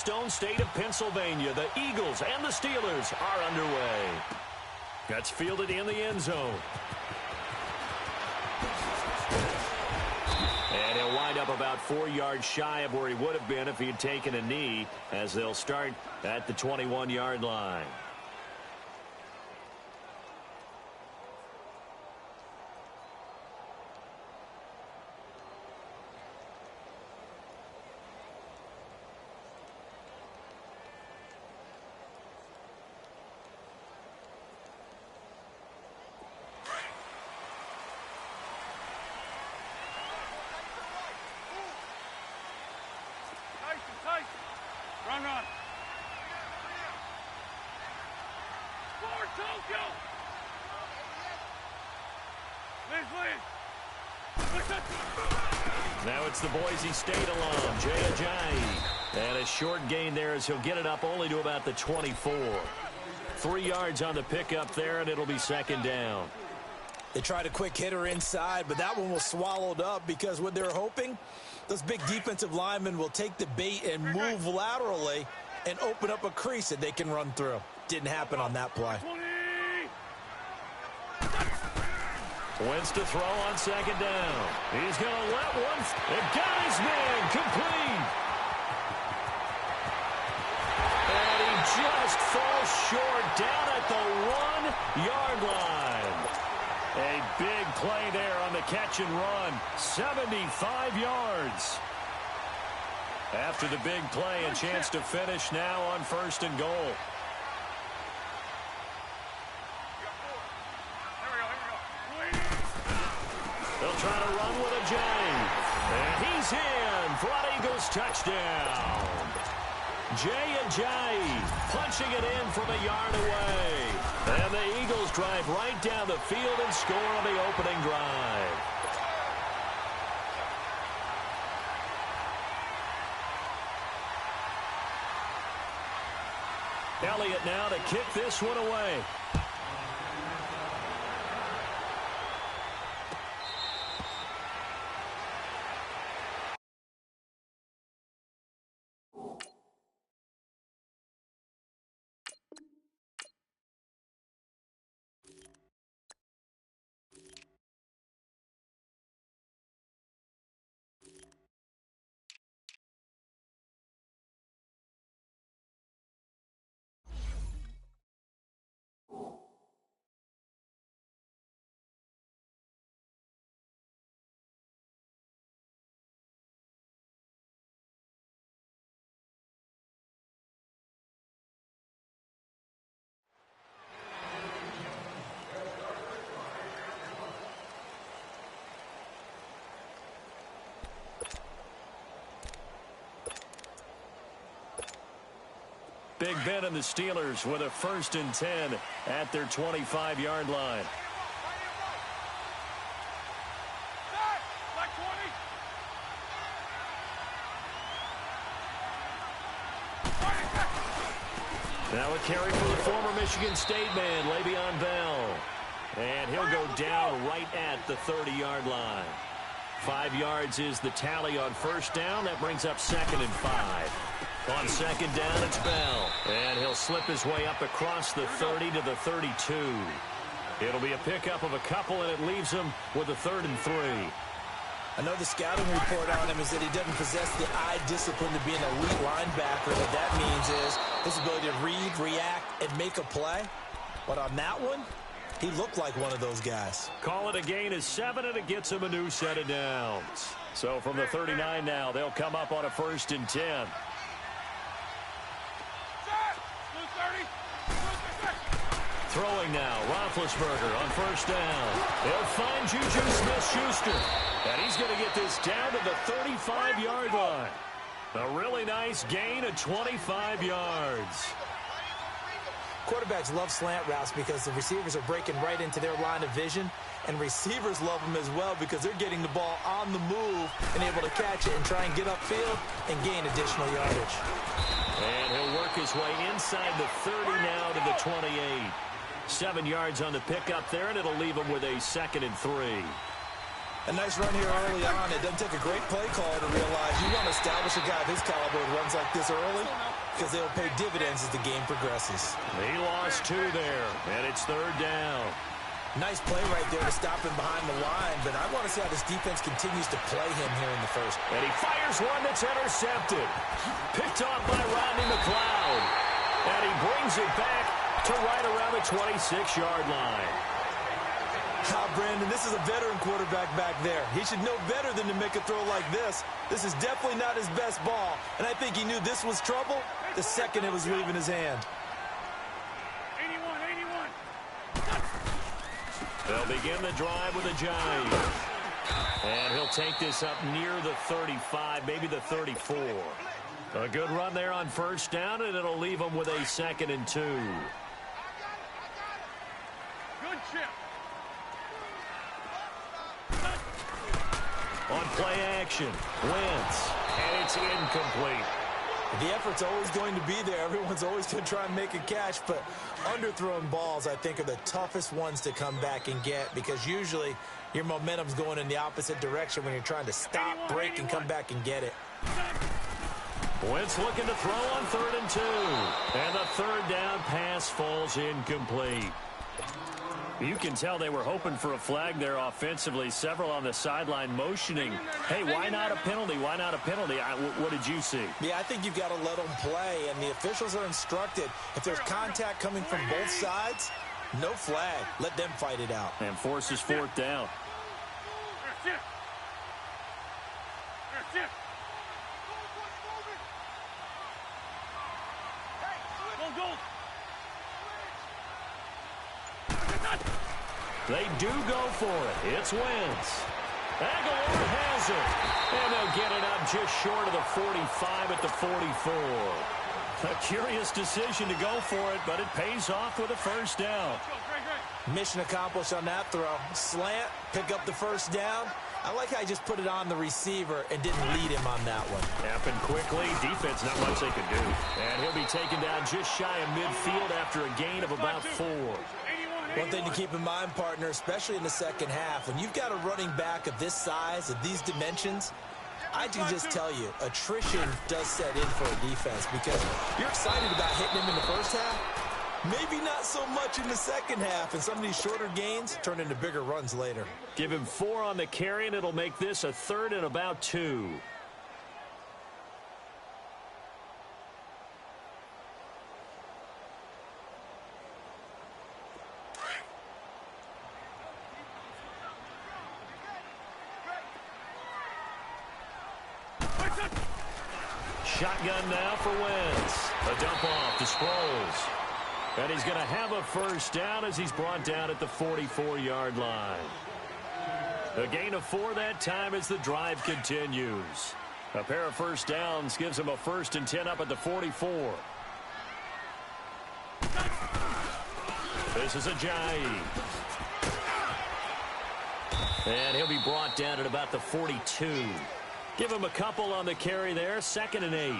Keystone State of Pennsylvania. The Eagles and the Steelers are underway. That's fielded in the end zone. And he'll wind up about 4 yards shy of where he would have been if he had taken a knee, as they'll start at the 21-yard line. Run. Forward, Tokyo! Now it's the Boise State alum, Jay Ajayi. And a short gain there as he'll get it up only to about the 24. 3 yards on the pickup there, and it'll be second down. They tried a quick hitter inside, but that one was swallowed up because what they're hoping, those big defensive linemen will take the bait and move laterally and open up a crease that they can run through. Didn't happen on that play. Wentz to throw on second down. He's going to let one. It got his man complete. And he just falls short down at the 1-yard line. A big play there on the catch and run. 75 yards. After the big play, a chance to finish now on 1st and goal. They'll try to run with Ajayi. And he's in for an Eagles touchdown. Jay Ajayi punching it in from a yard away. And the Eagles drive right down the field and score on the opening drive. Elliott now to kick this one away. Big Ben and the Steelers with a 1st and 10 at their 25-yard line. Now a carry for the former Michigan State man, Le'Veon Bell. And he'll go down right at the 30-yard line. 5 yards is the tally on 1st down. That brings up 2nd and 5. On 2nd down, it's Bell. And he'll slip his way up across the 30 to the 32. It'll be a pickup of a couple, and it leaves him with a 3rd and 3. I know the scouting report on him is that he doesn't possess the eye discipline to be an elite linebacker. What that means is his ability to read, react, and make a play. But on that one, he looked like one of those guys. Call it a gain of 7, and it gets him a new set of downs. So from the 39 now, they'll come up on a 1st and 10. Throwing now, Roethlisberger on 1st down. He'll find Juju Smith-Schuster. And he's going to get this down to the 35-yard line. A really nice gain of 25 yards. Quarterbacks love slant routes because the receivers are breaking right into their line of vision. And receivers love them as well because they're getting the ball on the move and able to catch it and try and get upfield and gain additional yardage. And he'll work his way inside the 30 now to the 28. 7 yards on the pickup there, and it'll leave him with a 2nd and 3. A nice run here early on. It doesn't take a great play caller to realize you want to establish a guy of his caliber who runs like this early. because they'll pay dividends as the game progresses. He lost 2 there, and it's 3rd down. Nice play right there to stop him behind the line, but I want to see how this defense continues to play him here in the first. And he fires one that's intercepted. Picked off by Rodney McLeod. And he brings it back to right around the 26-yard line. Brandon, this is a veteran quarterback back there. He should know better than to make a throw like this. This is definitely not his best ball, and I think he knew this was trouble the second it was leaving his hand. 81. They'll begin the drive with a Giant. And he'll take this up near the 35, maybe the 34. A good run there on 1st down, and it'll leave them with a 2nd and 2. Good chip. On play action, Wentz, and it's incomplete. The effort's always going to be there. Everyone's always going to try and make a catch, but underthrown balls, I think, are the toughest ones to come back and get because usually your momentum's going in the opposite direction when you're trying to stop, break, and come back and get it. Wentz looking to throw on 3rd and 2. And the 3rd down pass falls incomplete. You can tell they were hoping for a flag there offensively. Several on the sideline motioning. Hey, why not a penalty? Why not a penalty? What did you see? Yeah, I think you've got to let them play, and the officials are instructed. If there's contact coming from both sides, no flag. Let them fight it out. And forces 4th down. They do go for it. It's Wentz. Aguilar has it. And they'll get it up just short of the 45 at the 44. A curious decision to go for it, but it pays off with a 1st down. Mission accomplished on that throw. Slant, pick up the 1st down. I like how he just put it on the receiver and didn't lead him on that one. Happened quickly. Defense, not much they could do. And he'll be taken down just shy of midfield after a gain of about 4. One thing to keep in mind, partner, especially in the second half, when you've got a running back of this size, of these dimensions, I can just tell you, attrition does set in for a defense because you're excited about hitting him in the first half. Maybe not so much in the second half, and some of these shorter gains turn into bigger runs later. Give him 4 on the carry, and it'll make this a 3rd and about 2. Shotgun now for Wentz. A dump off to Sproles. And he's going to have a 1st down as he's brought down at the 44-yard line. A gain of 4 that time as the drive continues. A pair of 1st downs gives him a 1st and 10 up at the 44. This is Ajayi. And he'll be brought down at about the 42. Give him a couple on the carry there. 2nd and 8.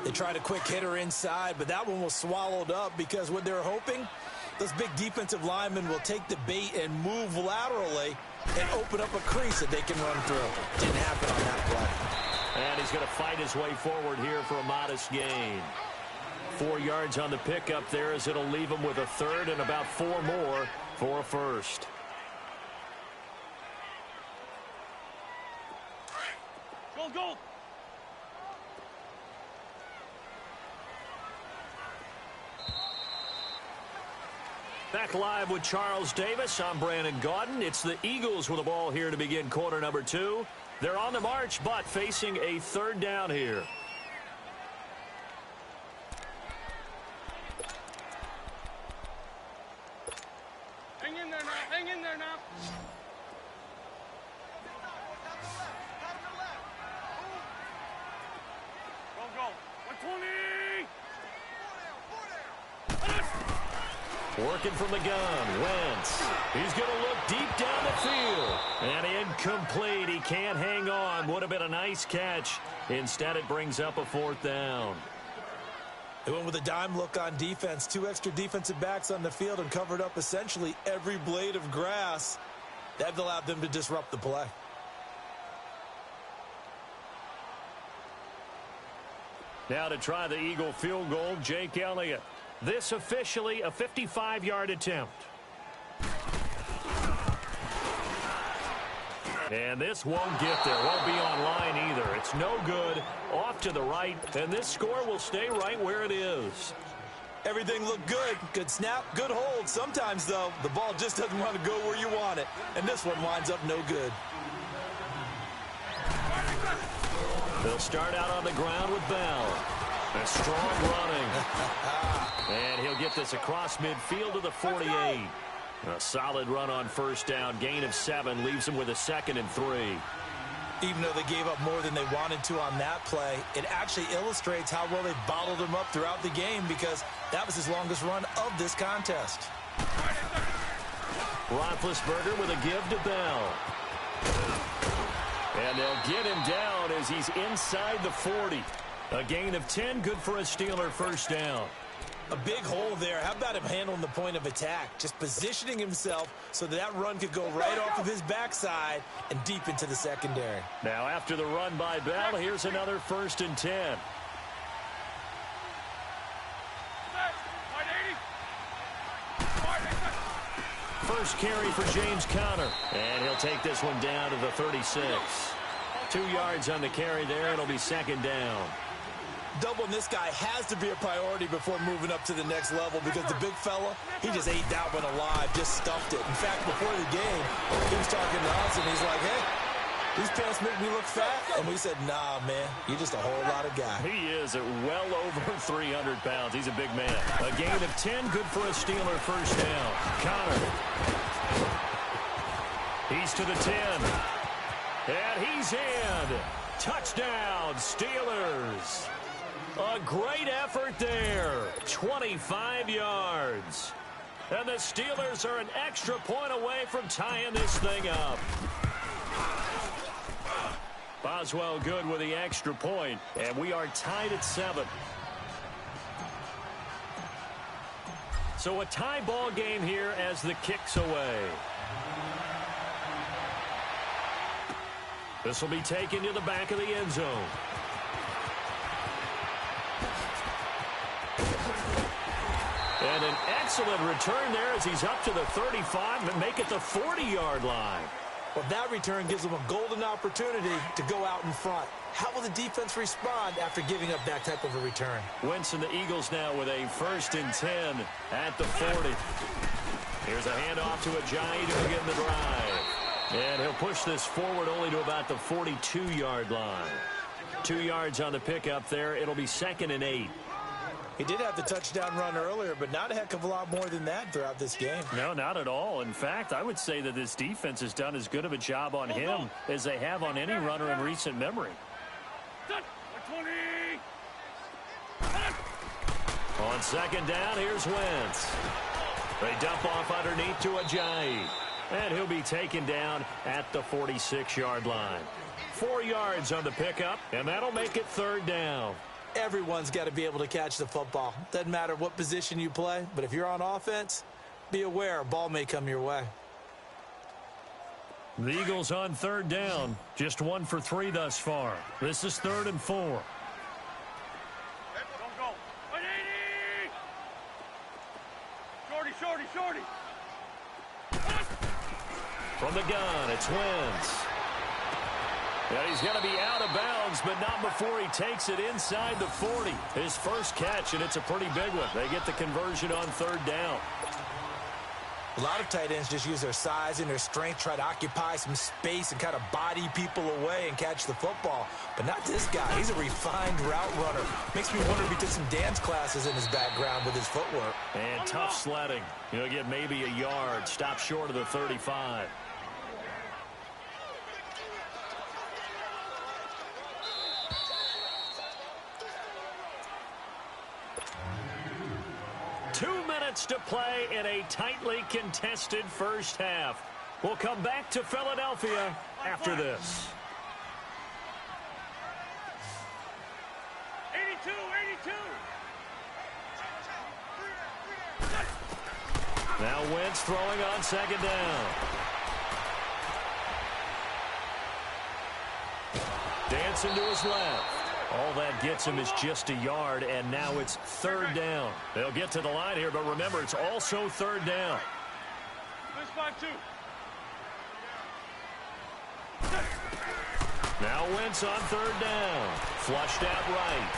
They tried a quick hitter inside, but that one was swallowed up because what they're hoping, those big defensive linemen will take the bait and move laterally and open up a crease that they can run through. Didn't happen on that play. And he's going to fight his way forward here for a modest gain. 4 yards on the pickup there as it'll leave him with a 3rd and about 4 more for a 1st. Go. Back live with Charles Davis. I'm Brandon Gaudin. It's the Eagles with the ball here to begin quarter number 2. They're on the march, but facing a 3rd down here. Hang in there now. Go. 120. Working from the gun, Wentz. He's going to look deep down the field. And incomplete. He can't hang on. Would have been a nice catch. Instead, it brings up a 4th down. They went with a dime look on defense. 2 extra defensive backs on the field and covered up essentially every blade of grass. That allowed them to disrupt the play. Now to try the Eagle field goal, Jake Elliott. This officially a 55-yard attempt. And this won't get there. Won't be on line either. It's no good. Off to the right. And this score will stay right where it is. Everything looked good. Good snap, good hold. Sometimes, though, the ball just doesn't want to go where you want it. And this one winds up no good. They'll start out on the ground with Bell. A strong running. And he'll get this across midfield to the 48. A solid run on first down. Gain of 7 leaves him with a 2nd and 3. Even though they gave up more than they wanted to on that play, it actually illustrates how well they bottled him up throughout the game because that was his longest run of this contest. Roethlisberger with a give to Bell. And they'll get him down as he's inside the 40. A gain of 10, good for a Steeler first down. A big hole there. How about him handling the point of attack? Just positioning himself so that run could go right off of his backside and deep into the secondary. Now after the run by Bell, here's another 1st and 10. First carry for James Conner. And he'll take this one down to the 36. 2 yards on the carry there. It'll be 2nd down. Doubling this guy has to be a priority before moving up to the next level because the big fella, he just ate that one alive, just stuffed it. In fact, before the game, he was talking to us, and he's like, hey, these pants make me look fat. And we said, nah, man, you're just a whole lot of guy. He is at well over 300 pounds. He's a big man. A gain of 10, good for a Steeler first down. Conner. He's to the 10. And he's in. Touchdown, Steelers. A great effort there. 25 yards. And the Steelers are an extra point away from tying this thing up. Boswell good with the extra point, and we are tied at 7. So a tie ball game here as the kick's away. This will be taken to the back of the end zone. And an excellent return there as he's up to the 35 and make it the 40-yard line. Well, that return gives them a golden opportunity to go out in front. How will the defense respond after giving up that type of a return? Wentz and the Eagles now with a 1st and 10 at the 40. Here's a handoff to Ajayi to begin the drive. And he'll push this forward only to about the 42-yard line. 2 yards on the pickup there. It'll be 2nd and 8. He did have the touchdown run earlier, but not a heck of a lot more than that throughout this game. No, not at all. In fact, I would say that this defense has done as good of a job on him as they have on any runner in recent memory. On 2nd down, here's Wentz. They dump off underneath to Ajayi. And he'll be taken down at the 46-yard line. 4 yards on the pickup, and that'll make it 3rd down. Everyone's got to be able to catch the football. Doesn't matter what position you play, but if you're on offense, be aware a ball may come your way. The Eagles on 3rd down. Just 1 for 3 thus far. This is 3rd and 4. Don't go. 180! Shorty, shorty, shorty. From the gun, it's Wentz. And he's going to be out of bounds, but not before he takes it inside the 40. His first catch, and it's a pretty big one. They get the conversion on 3rd down. A lot of tight ends just use their size and their strength, try to occupy some space and kind of body people away and catch the football. But not this guy. He's a refined route runner. Makes me wonder if he took some dance classes in his background with his footwork. And tough sledding. He'll get maybe a yard. Stop short of the 35. To play in a tightly contested first half. We'll come back to Philadelphia after this. 82, 82. Now Wentz throwing on 2nd down. Dancing to his left. All that gets him is just a yard, and now it's third down. They'll get to the line here, but remember, it's also third down. This 5-2. Now Wentz on third down. Flushed out right.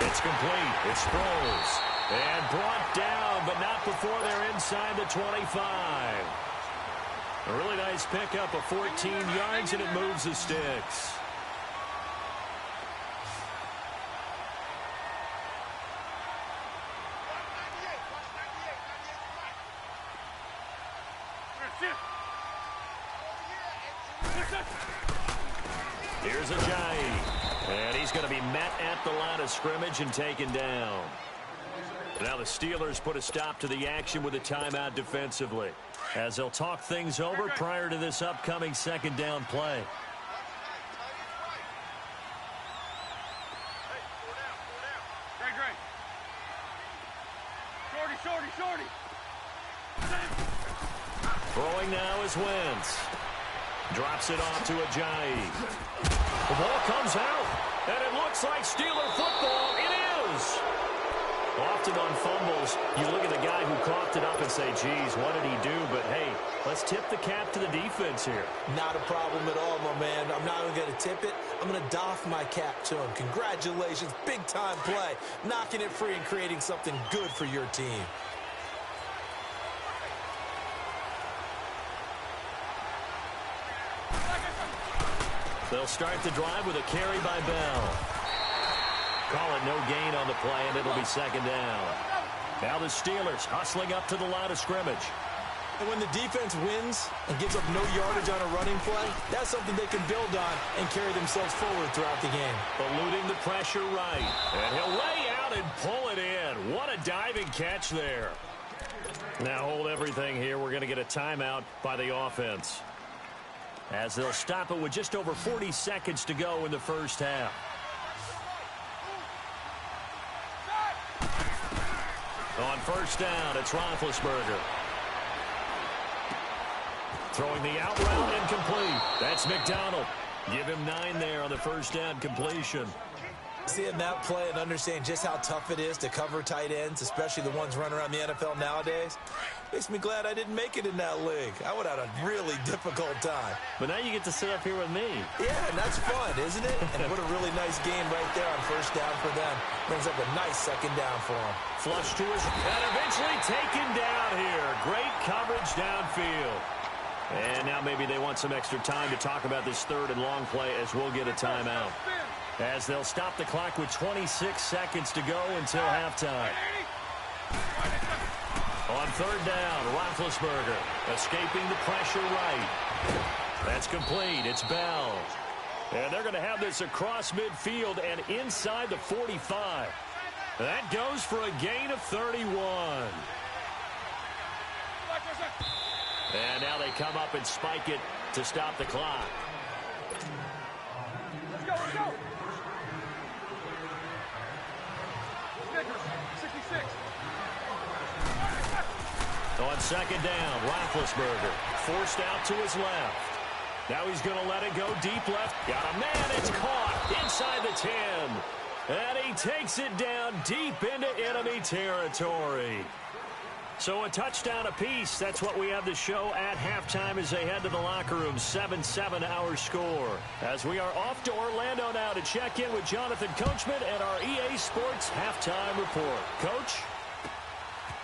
It's complete. It's Sproles. And brought down, but not before they're inside the 25. A really nice pickup of 14 yards, and it moves the sticks. Here's Ajayi, and he's going to be met at the line of scrimmage and taken down. Now the Steelers put a stop to the action with a timeout defensively, as they'll talk things over prior to this upcoming second down play. Shorty. Throwing now is Wentz. Drops it off to Ajayi. The ball comes out, and it looks like Steeler football. It is. Often on fumbles, you look at the guy who coughed it up and say, geez, what did he do? But, hey, let's tip the cap to the defense here. Not a problem at all, my man. I'm not even going to tip it. I'm going to doff my cap to him. Congratulations. Big-time play. Knocking it free and creating something good for your team. They'll start the drive with a carry by Bell. Call it no gain on the play, and it'll be second down. Now the Steelers hustling up to the line of scrimmage. And when the defense wins and gives up no yardage on a running play, that's something they can build on and carry themselves forward throughout the game. Eluding the pressure right. And he'll lay out and pull it in. What a diving catch there. Now hold everything here. We're going to get a timeout by the offense, as they'll stop it with just over 40 seconds to go in the first half. On first down, it's Roethlisberger. Throwing the out route incomplete. That's McDonald. Give him 9 there on the first down completion. Seeing that play and understanding just how tough it is to cover tight ends, especially the ones running around the NFL nowadays, makes me glad I didn't make it in that league. I would have had a really difficult time. But now you get to sit up here with me. Yeah, and that's fun, isn't it? And what a really nice game right there on first down for them. Brings up a nice second down for them. Flush to his, and eventually taken down here. Great coverage downfield. And now maybe they want some extra time to talk about this third and long play, as we'll get a timeout, as they'll stop the clock with 26 seconds to go until halftime. On third down, Roethlisberger escaping the pressure right. That's complete. It's Bell. And they're going to have this across midfield and inside the 45. That goes for a gain of 31. And now they come up and spike it to stop the clock. Let's go. 66. On second down, Roethlisberger forced out to his left. Now he's going to let it go deep left. Got a man. It's caught inside the 10. And he takes it down deep into enemy territory. So a touchdown apiece. That's what we have to show at halftime as they head to the locker room. 7-7 our score. As we are off to Orlando now to check in with Jonathan Coachman and our EA Sports halftime report. Coach,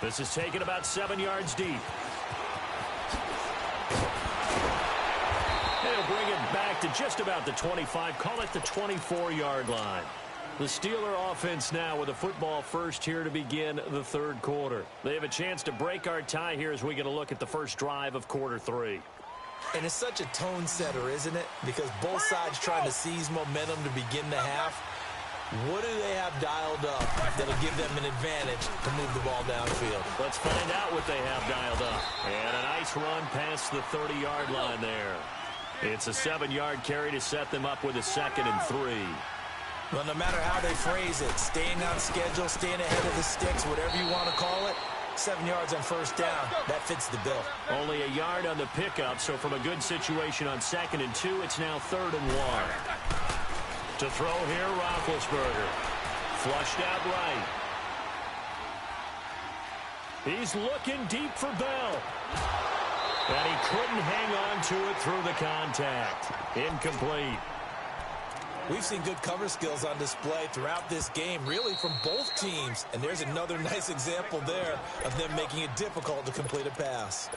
this is taken about 7 yards deep. They'll bring it back to just about the 25. Call it the 24-yard line. The Steeler offense now with a football first here to begin the third quarter. They have a chance to break our tie here as we get a look at the first drive of quarter 3. And it's such a tone setter, isn't it? Because both sides trying to seize momentum to begin the half. What do they have dialed up that'll give them an advantage to move the ball downfield? Let's find out what they have dialed up. And a nice run past the 30-yard line there. It's a 7-yard carry to set them up with a 2nd and 3. Well, no matter how they phrase it, staying on schedule, staying ahead of the sticks, whatever you want to call it, 7 yards on first down, that fits the bill. Only a yard on the pickup, so from a good situation on 2nd and 2, it's now 3rd and 1. To throw here, Roethlisberger. Flushed out right. He's looking deep for Bell. And he couldn't hang on to it through the contact. Incomplete. We've seen good cover skills on display throughout this game, really from both teams. And there's another nice example there of them making it difficult to complete a pass.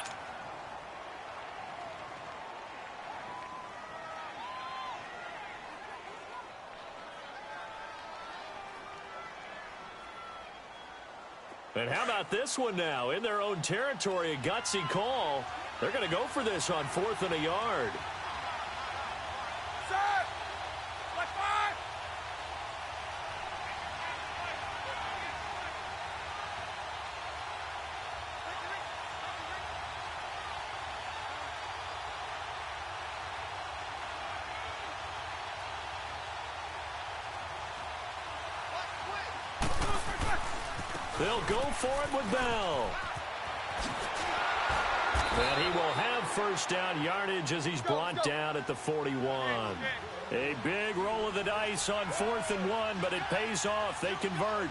And how about this one now? In their own territory, a gutsy call. They're going to go for this on 4th and a yard. Set! Left 5! They'll go for it with Bell. And he will have first down yardage as he's brought down at the 41. A big roll of the dice on 4th and 1, but it pays off. They convert.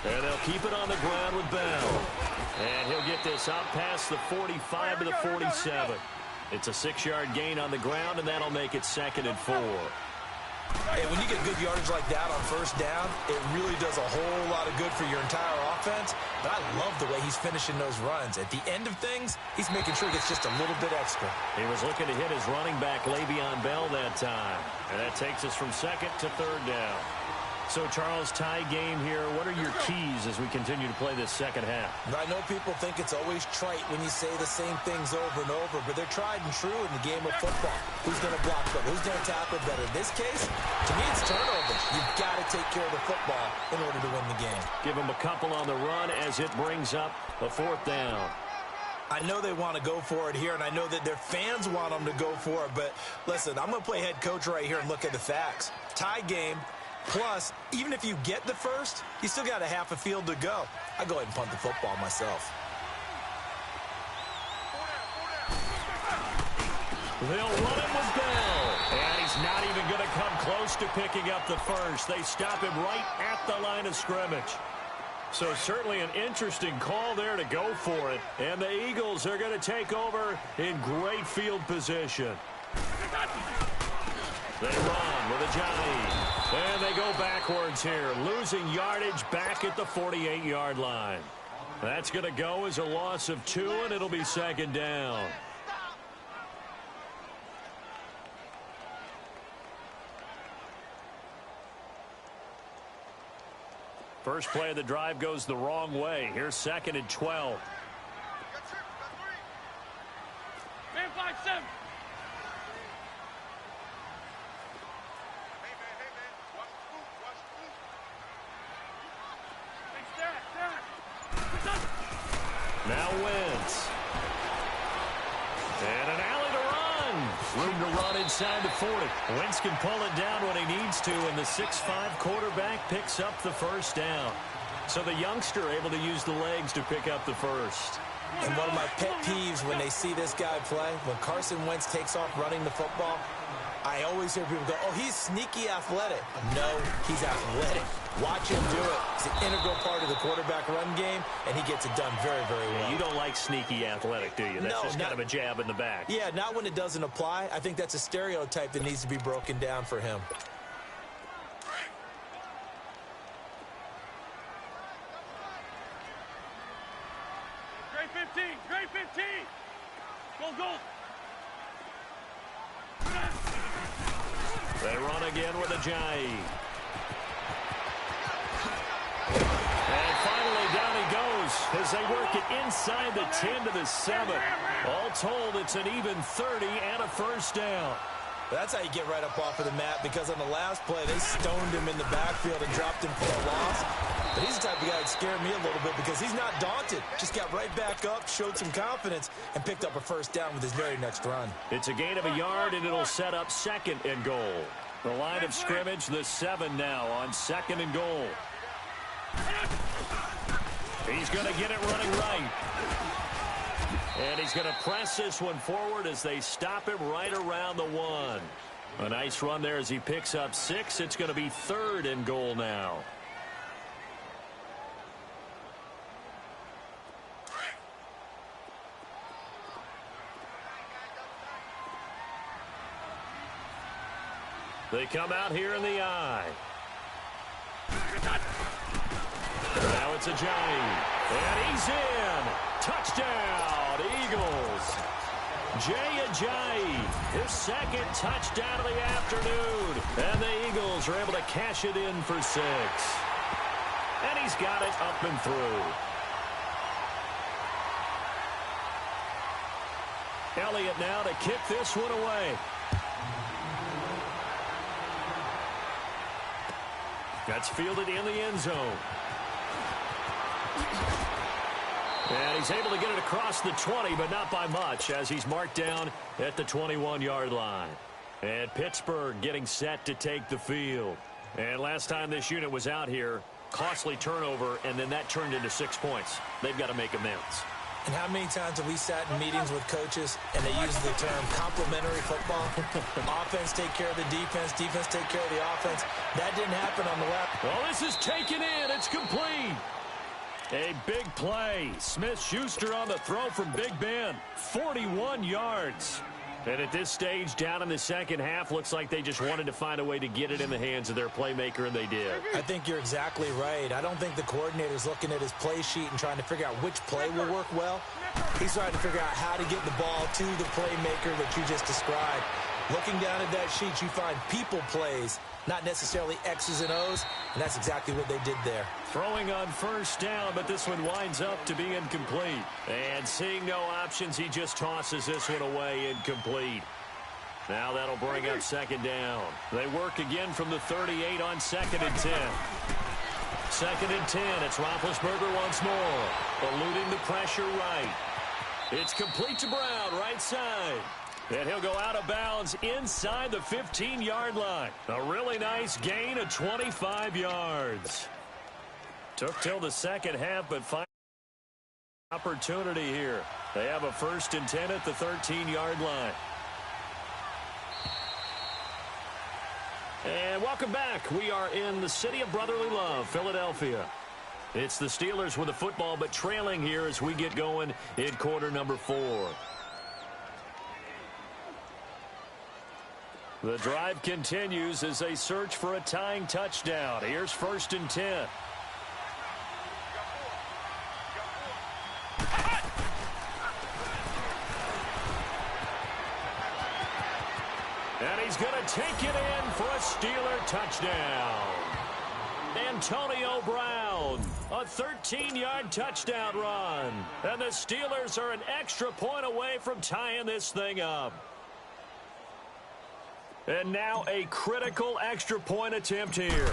And they'll keep it on the ground with Bell. And he'll get this out past the 45 to the 47. It's a 6-yard gain on the ground, and that'll make it 2nd and 4. Hey, when you get good yardage like that on first down, it really does a whole lot of good for your entire offense. But I love the way he's finishing those runs. At the end of things, he's making sure he gets just a little bit extra. He was looking to hit his running back, Le'Veon Bell, that time. And that takes us from 2nd to 3rd down. So, Charles, tie game here. What are your keys as we continue to play this second half? I know people think it's always trite when you say the same things over and over, but they're tried and true in the game of football. Who's going to block better? Who's going to tackle better? In this case, to me, it's turnovers. You've got to take care of the football in order to win the game. Give them a couple on the run as it brings up a 4th down. I know they want to go for it here, and I know that their fans want them to go for it, but listen, I'm going to play head coach right here and look at the facts. Tie game. Plus, even if you get the first, you still got a half a field to go. I go ahead and punt the football myself. They'll run it with Bell. And he's not even going to come close to picking up the first. They stop him right at the line of scrimmage. So certainly an interesting call there to go for it. And the Eagles are going to take over in great field position. They run with a Johnny. And they go backwards here, losing yardage back at the 48-yard line. That's going to go as a loss of 2, and it'll be 2nd down. First play of the drive goes the wrong way. Here's 2nd and 12. Man 5-7. Now Wentz. And an alley to run. Room to run inside the 40. Wentz can pull it down when he needs to, and the 6'5" quarterback picks up the first down. So the youngster able to use the legs to pick up the first. And one of my pet peeves when they see this guy play, when Carson Wentz takes off running the football, I always hear people go, oh, he's sneaky athletic. No, he's athletic. Watch him do it. It's an integral part of the quarterback run game, and he gets it done very, very well. Yeah, you don't like sneaky athletic, do you? That's just kind of a jab in the back. Yeah, not when it doesn't apply. I think that's a stereotype that needs to be broken down for him. Great 15. Great 15. Goal. They run again with a Ajayi. And finally down he goes as they work it inside the 10 to the 7. All told, it's an even 30 and a first down. That's how you get right up off of the mat, because on the last play, they stoned him in the backfield and dropped him for a loss. But he's the type of guy that scared me a little bit because he's not daunted. Just got right back up, showed some confidence, and picked up a first down with his very next run. It's a gain of a yard, and it'll set up 2nd and goal. The line of scrimmage, the 7 now on 2nd and goal. He's going to get it running right. And he's going to press this one forward as they stop him right around the 1. A nice run there as he picks up 6. It's going to be 3rd and goal now. They come out here in the I. Now it's Ajayi. And he's in. Touchdown, Eagles. Jay Ajayi, his 2nd touchdown of the afternoon. And the Eagles are able to cash it in for 6. And he's got it up and through. Elliott now to kick this one away. That's fielded in the end zone. And he's able to get it across the 20, but not by much, as he's marked down at the 21-yard line. And Pittsburgh getting set to take the field. And last time this unit was out here, costly turnover, and then that turned into 6 points. They've got to make amends. And how many times have we sat in meetings with coaches and they use the term complementary football? Offense take care of the defense, defense take care of the offense. That didn't happen on the left. Well, this is taken in. It's complete. A big play. Smith-Schuster on the throw from Big Ben. 41 yards. And at this stage, down in the second half, looks like they just wanted to find a way to get it in the hands of their playmaker, and they did. I think you're exactly right. I don't think the coordinator's looking at his play sheet and trying to figure out which play will work well. He's trying to figure out how to get the ball to the playmaker that you just described. Looking down at that sheet, you find people plays, not necessarily X's and O's, and that's exactly what they did there. Throwing on first down, but this one winds up to be incomplete. And seeing no options, he just tosses this one away, incomplete. Now that'll bring up 2nd down. They work again from the 38 on 2nd and 10. 2nd and 10, it's Roethlisberger once more, eluding the pressure right. It's complete to Brown, right side. And he'll go out of bounds inside the 15-yard line. A really nice gain of 25 yards. Took till the second half, but finally opportunity here. They have a 1st and 10 at the 13-yard line. And welcome back. We are in the city of brotherly love, Philadelphia. It's the Steelers with the football, but trailing here as we get going in quarter number 4. The drive continues as they search for a tying touchdown. Here's 1st and 10. And he's going to take it in for a Steeler touchdown. Antonio Brown, a 13-yard touchdown run. And the Steelers are an extra point away from tying this thing up. And now a critical extra point attempt here.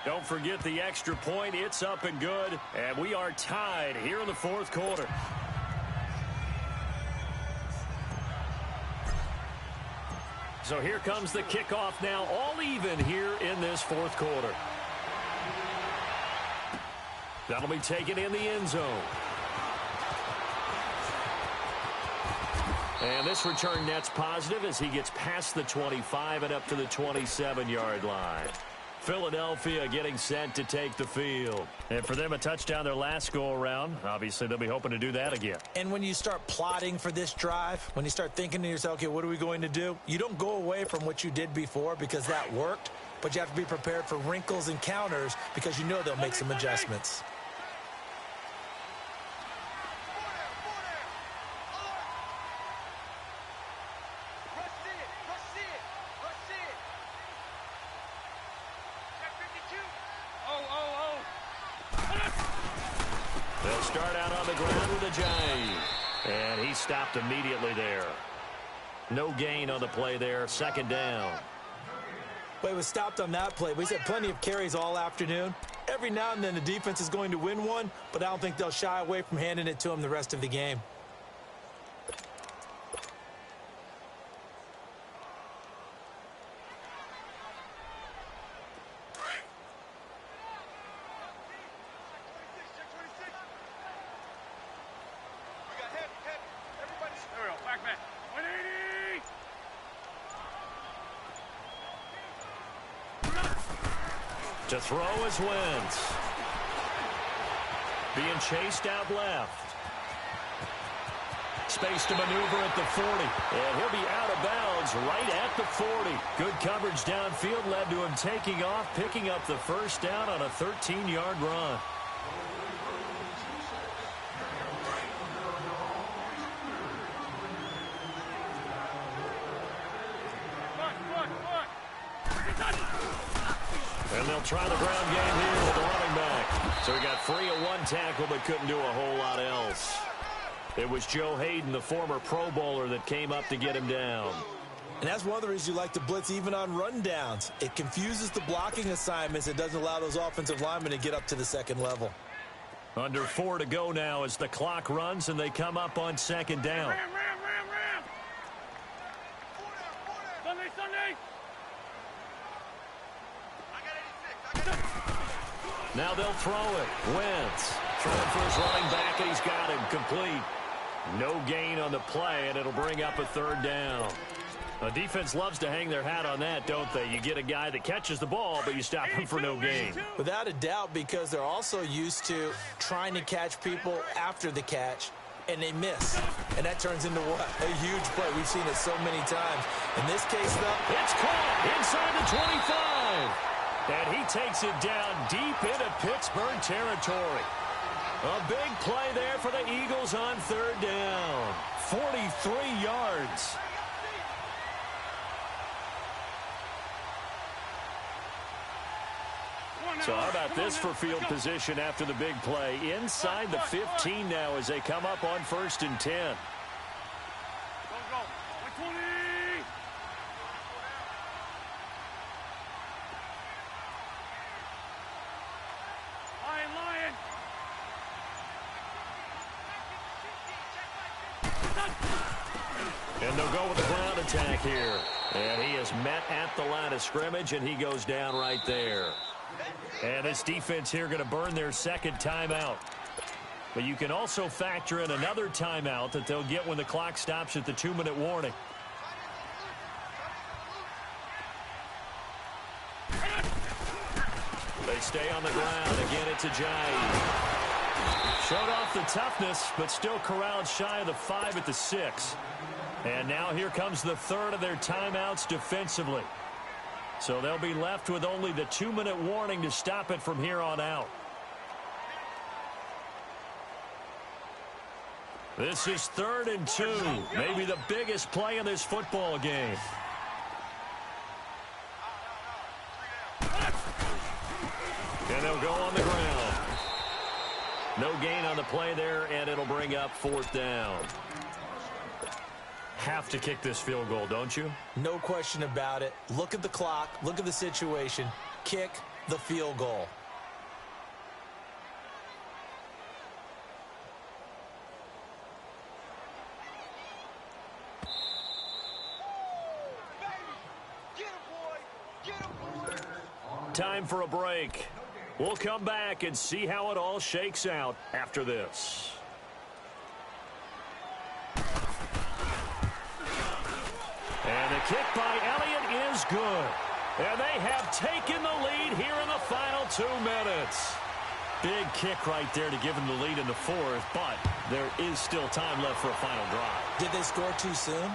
Don't forget the extra point. It's up and good. And we are tied here in the 4th quarter. So here comes the kickoff now, all even here in this 4th quarter. That'll be taken in the end zone. And this return net's positive as he gets past the 25 and up to the 27-yard line. Philadelphia getting set to take the field. And for them, a touchdown their last go-around. Obviously, they'll be hoping to do that again. And when you start plotting for this drive, when you start thinking to yourself, okay, what are we going to do? You don't go away from what you did before because that worked, but you have to be prepared for wrinkles and counters because you know they'll make some adjustments. They'll start out on the ground with Ajayi. And he stopped immediately there. No gain on the play there. 2nd down. Well, he was stopped on that play, but he's had plenty of carries all afternoon. Every now and then the defense is going to win one, but I don't think they'll shy away from handing it to him the rest of the game. To throw is Wentz. Being chased out left. Space to maneuver at the 40. And he'll be out of bounds right at the 40. Good coverage downfield led to him taking off, picking up the first down on a 13-yard run. And they'll try the ground game here with the running back. So he got free of one tackle but couldn't do a whole lot else. It was Joe Hayden, the former Pro Bowler, that came up to get him down. And that's one of the reasons you like to blitz even on rundowns. It confuses the blocking assignments. It doesn't allow those offensive linemen to get up to the second level. Under 4 to go now as the clock runs and they come up on second down. Ram. Sunday. Now they'll throw it. Wentz throwing for his running back, and he's got him complete. No gain on the play, and it'll bring up a third down. A defense loves to hang their hat on that, don't they? You get a guy that catches the ball, but you stop him for no gain. Without a doubt, because they're also used to trying to catch people after the catch, and they miss. And that turns into what? A huge play. We've seen it so many times. In this case, though, it's caught inside the 25. And he takes it down deep into Pittsburgh territory. A big play there for the Eagles on third down. 43 yards. So how about this for field position after the big play? Inside the 15 now as they come up on 1st and 10. Go. 120. Lion. And they'll go with the ground attack here. And he is met at the line of scrimmage, and he goes down right there. And this defense here going to burn their second timeout. But you can also factor in another timeout that they'll get when the clock stops at the 2-minute warning. They stay on the ground. Again, it's Ajayi. Showed off the toughness, but still corralled shy of the 5 at the 6. And now here comes the third of their timeouts defensively. So they'll be left with only the 2-minute warning to stop it from here on out. This is 3rd and 2. Maybe the biggest play in this football game. And they'll go on the ground. No gain on the play there, and it'll bring up 4th down. Have to kick this field goal, don't you? No question about it. Look at the clock. Look at the situation. Kick the field goal. Time for a break. We'll come back and see how it all shakes out after this. And the kick by Elliott is good. And they have taken the lead here in the final 2 minutes. Big kick right there to give them the lead in the 4th, but there is still time left for a final drive. Did they score too soon?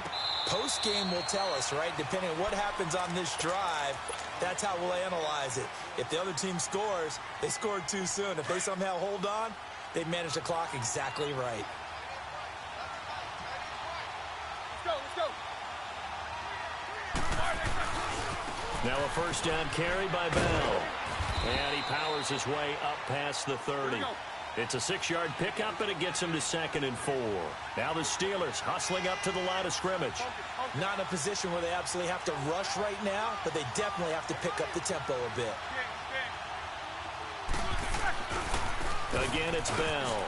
Post-game will tell us, right? Depending on what happens on this drive, that's how we'll analyze it. If the other team scores, they scored too soon. If they somehow hold on, they managed the clock exactly right. Let's go. Now a first down carry by Bell. And he powers his way up past the 30. It's a 6-yard pickup, and it gets him to 2nd and 4. Now the Steelers hustling up to the line of scrimmage. Not in a position where they absolutely have to rush right now, but they definitely have to pick up the tempo a bit. Again, it's Bell.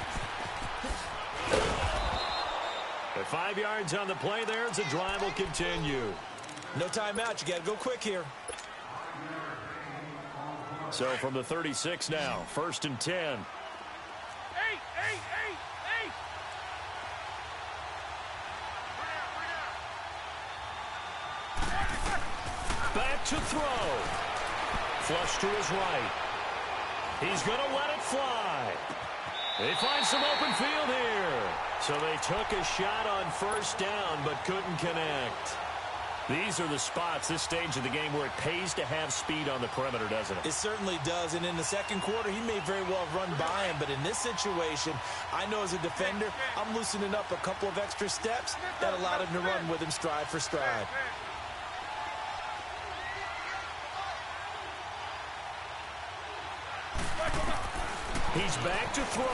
At 5 yards on the play there, as the drive will continue. No timeout. You got to go quick here. So from the 36 now, 1st and 10. Eight. Back to throw. flush to his right. He's going to let it fly. They find some open field here. So they took a shot on first down but couldn't connect. These are the spots, this stage of the game, where it pays to have speed on the perimeter, doesn't it? It certainly does, and in the second quarter, he may very well have run by him, but in this situation, I know as a defender, I'm loosening up a couple of extra steps that allowed him to run with him stride for stride. He's back to throw.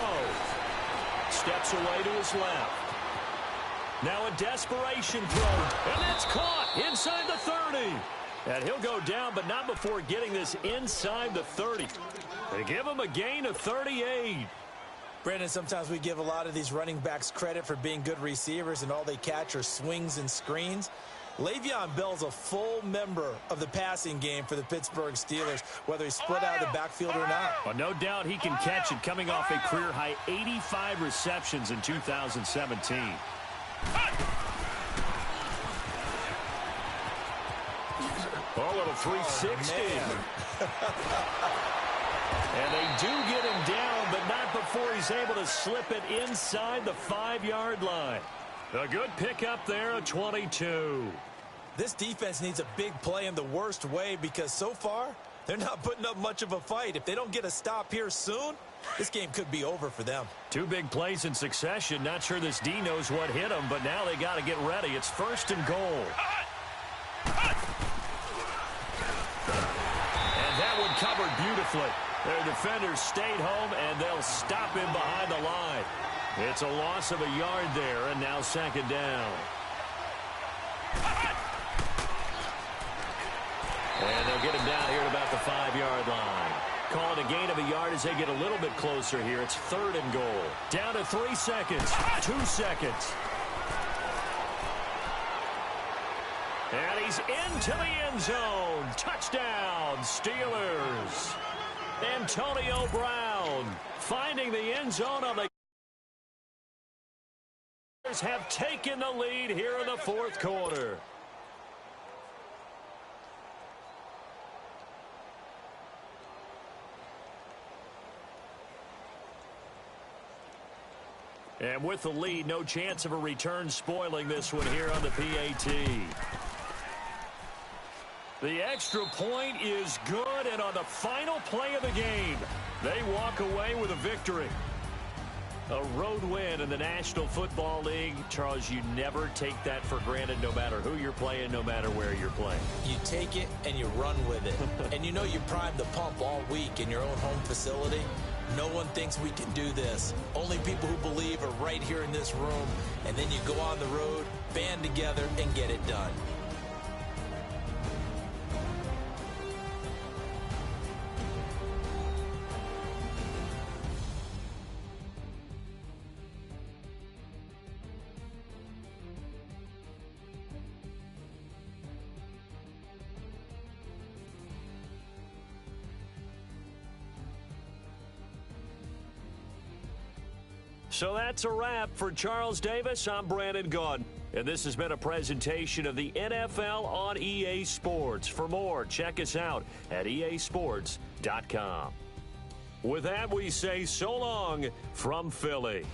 Steps away to his left. Now a desperation throw, and it's caught inside the 30. And he'll go down, but not before getting this inside the 30. They give him a gain of 38. Brandon, sometimes we give a lot of these running backs credit for being good receivers, and all they catch are swings and screens. Le'Veon Bell's a full member of the passing game for the Pittsburgh Steelers, whether he's split out of the backfield or not. Well, no doubt he can catch it, coming off a career-high 85 receptions in 2017. A little 360. And they do get him down, but not before he's able to slip it inside the 5-yard line. A good pickup there, a 22. This defense needs a big play in the worst way because so far, they're not putting up much of a fight. If they don't get a stop here soon, this game could be over for them. Two big plays in succession. Not sure this D knows what hit him, but now they got to get ready. It's 1st and goal. And that one covered beautifully. Their defenders stayed home, and they'll stop him behind the line. It's a loss of a yard there, and now 2nd down. And they'll get him down here at about the 5-yard line. Call it a gain of a yard as they get a little bit closer here. It's 3rd and goal. Down to 3 seconds. 2 seconds. And he's into the end zone. Touchdown, Steelers. Antonio Brown finding the end zone on the Steelers have taken the lead here in the 4th quarter. And with the lead, no chance of a return spoiling this one here on the PAT. The extra point is good, and on the final play of the game, they walk away with a victory. A road win in the National Football League. Charles, you never take that for granted, no matter who you're playing, no matter where you're playing. You take it and you run with it. And you know you primed the pump all week in your own home facility. No one thinks we can do this. Only people who believe are right here in this room. And then you go on the road, band together, and get it done. So that's a wrap for Charles Davis. I'm Brandon Gaudin, and this has been a presentation of the NFL on EA Sports. For more, check us out at easports.com. With that, we say so long from Philly.